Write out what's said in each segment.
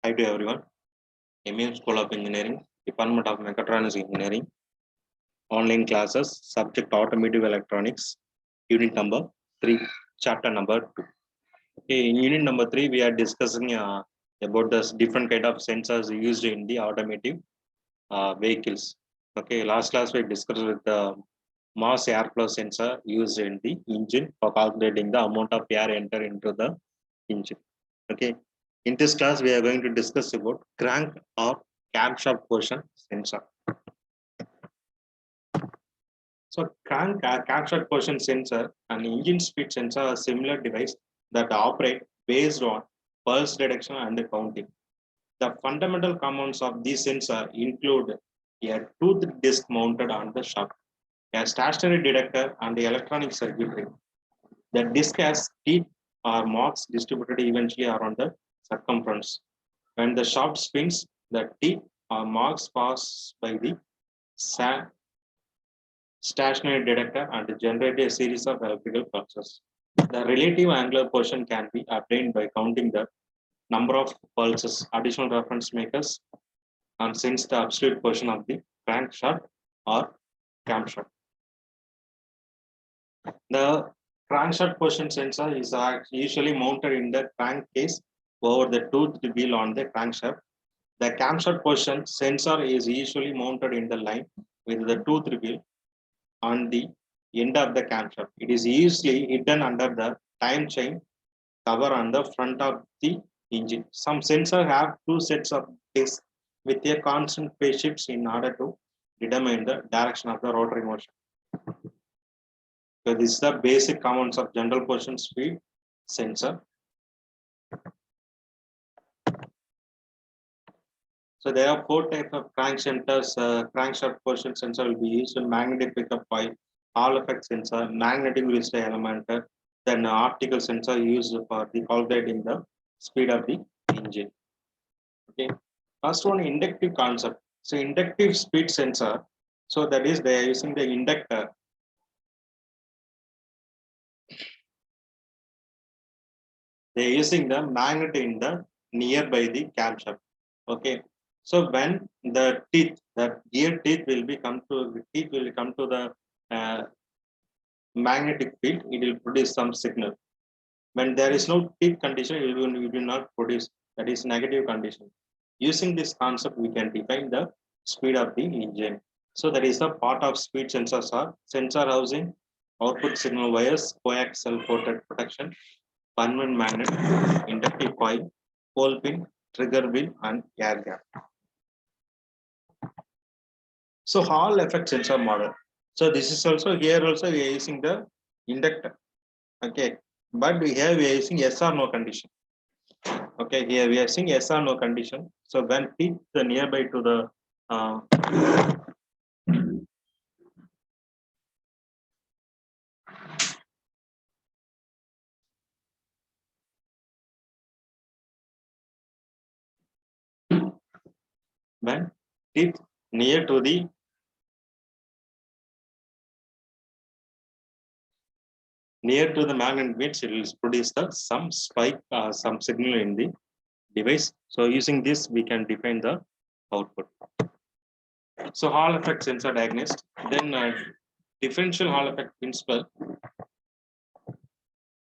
Hi to everyone. MEM School of Engineering, Department of Mechatronics Engineering, online classes, subject Automotive Electronics, unit number 3, chapter number 2. Okay, in unit number 3, we are discussing about the different kind of sensors used in the automotive vehicles. Okay, last class we discussed with the mass airflow sensor used in the engine for calculating the amount of air enter into the engine. Okay, in this class we are going to discuss about crank or camshaft portion sensor. So camshaft portion sensor and engine speed sensor are similar device that operate based on pulse detection and counting. The fundamental components of these sensor include a tooth disc mounted on the shaft, a stationary detector, and the electronic circuitry. The disc has teeth or marks distributed eventually around the circumference. When the shaft spins, the teeth or marks pass by the stationary detector and generate a series of electrical pulses. The relative angular portion can be obtained by counting the number of pulses, additional reference makers, and since the absolute portion of the crankshaft or camshaft. The crankshaft portion sensor is usually mounted in the crankcase over the toothed wheel on the crankshaft. The camshaft portion sensor is usually mounted in the line with the toothed wheel on the end of the camshaft. It is usually hidden under the time chain cover on the front of the engine. Some sensors have two sets of discs with a constant phase shifts in order to determine the direction of the rotary motion. So this is the basic components of general portion speed sensor. So there are 4 types of crankshaft portion sensor will be used in magnetic pickup coil, Hall effect sensor, magnetic resistor element, then optical sensor used for the calculating the speed of the engine. Okay. First one, inductive concept. So inductive speed sensor. So that is they are using the inductor. They are using the magnet in the nearby the camshaft. Okay. So when the teeth, the gear teeth will come to the magnetic field, it will produce some signal. When there is no teeth condition, it will not produce. That is negative condition. Using this concept, we can define the speed of the engine. So that is the part of speed sensors are sensor housing, output signal wires, coaxial ported protection, permanent magnet, inductive coil, pole pin, trigger wheel, and air gap. So Hall effect sensor model. So this is also here also we are using the inductor. Okay, but we are using yes or no condition. Okay, here we are seeing yes or no condition. So when teeth the nearby to the when teeth near to the magnet means it will produce some spike, some signal in the device. So using this, we can define the output. So Hall effect sensor diagnosed. Then differential Hall effect principle.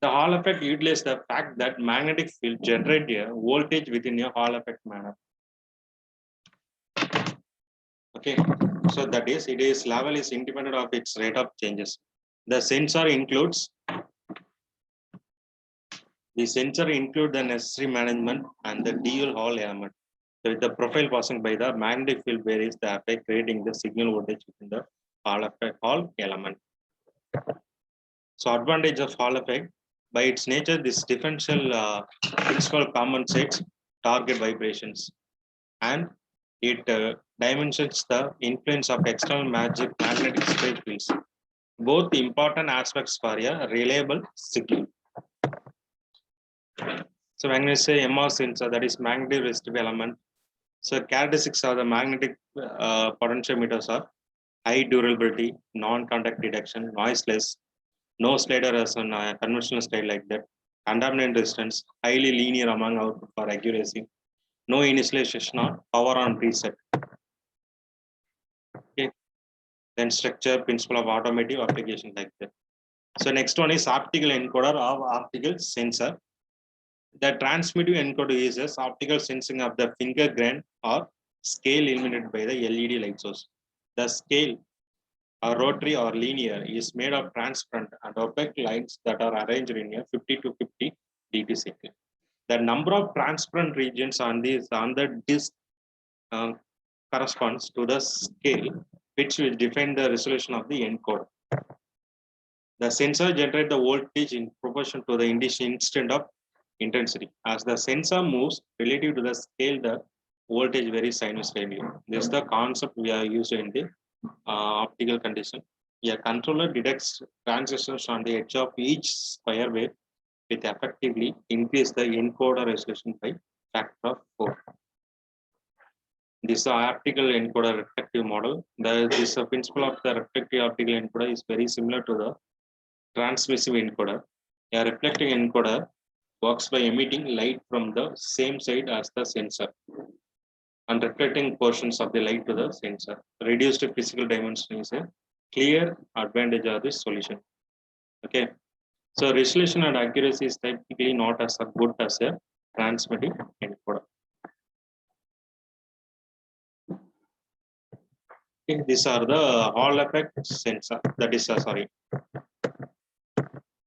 The Hall effect utilizes the fact that magnetic field generate a voltage within a Hall effect manner. Okay, so that is its level is independent of its rate of changes. The sensor includes the necessary management and the dual Hall element. So the profile passing by the magnetic field varies the effect, creating the signal voltage within the Hall element. So advantage of Hall effect, by its nature, this differential principle compensates target vibrations, and it dimensions the influence of external magnetic state fields. Both important aspects for a reliable signal. So when we say MR sensor, that is magnetic resistive element. So characteristics of the magnetic potentiometers are high durability, non-contact detection, noiseless, no slider as on a conventional slide like that, contaminant resistance, highly linear among output for accuracy, no initialization on, power on reset. Okay. Then structure, principle of automotive application like that. So next one is optical encoder of optical sensor. The transmitter encoder uses optical sensing of the finger grain or scale illuminated by the LED light source. The scale, rotary or linear, is made of transparent and opaque lines that are arranged in a 50 to 50 dt cycle. The number of transparent regions on the disc corresponds to the scale, which will define the resolution of the encoder. The sensor generates the voltage in proportion to the instant of intensity. As the sensor moves relative to the scale, the voltage varies sinusoidally. This is the concept we are used in the optical condition. A controller detects transistors on the edge of each square wave with effectively increase the encoder resolution by factor of 4. This optical encoder reflective model. This principle of the reflective optical encoder is very similar to the transmissive encoder. A reflecting encoder works by emitting light from the same side as the sensor and reflecting portions of the light to the sensor. Reduced physical dimension is a clear advantage of this solution. Okay. So resolution and accuracy is typically not as good as a transmitting encoder. Okay, these are the Hall effect sensor. That is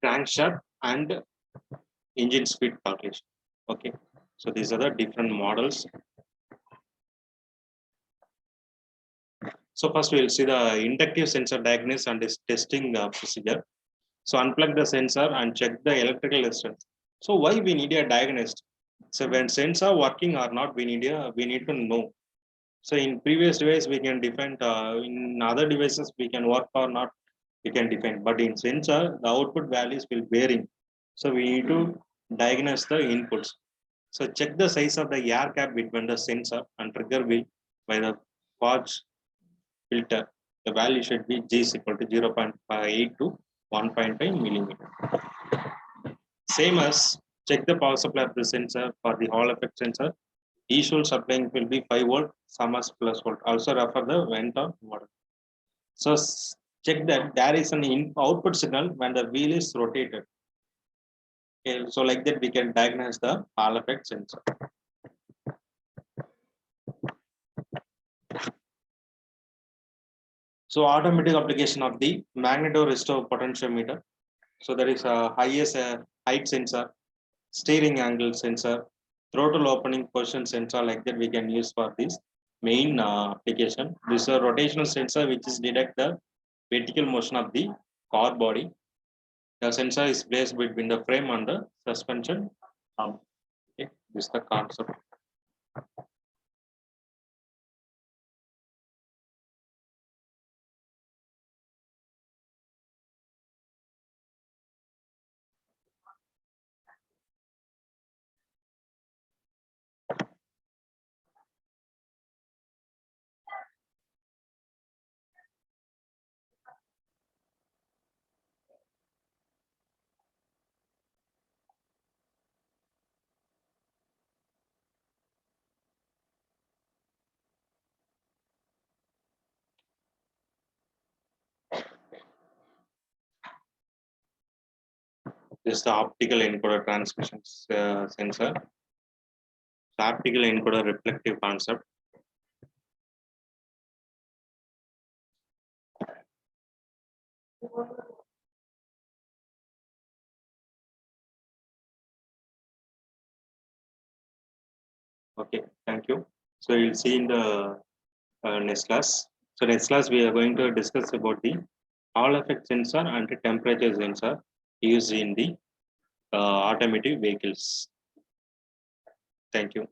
crankshaft and engine speed calculation. Okay, so these are the different models. So first we will see the inductive sensor diagnosis and testing procedure. So unplug the sensor and check the electrical resistance. So why we need a diagnosed? So when sensor working or not, we need to know. So in previous device we can define. In other devices we can work or not, we can define. But in sensor the output values will varying. So we need to diagnose the inputs. So check the size of the air gap between the sensor and trigger wheel by the Hodge filter. The value should be G is equal to 0.58 to 1.5 millimeter. Same as check the power supply of the sensor for the Hall effect sensor. Usual supplying will be 5 volt, some as plus volt. Also refer the vent on model. So check that there is an output signal when the wheel is rotated. Okay, so like that we can diagnose the Hall effect sensor. So automatic application of the magneto-restore potentiometer. So there is a highest height sensor, steering angle sensor, throttle opening position sensor, like that we can use for this main application. This is a rotational sensor which is detect the vertical motion of the car body. The sensor is placed between the frame and the suspension arm. Okay, this is the concept. This is the optical encoder transmission sensor. The optical encoder reflective concept. Okay, thank you. So you'll see in the next class. So next class we are going to discuss about the Hall effect sensor and the temperature sensor used in the automotive vehicles. Thank you.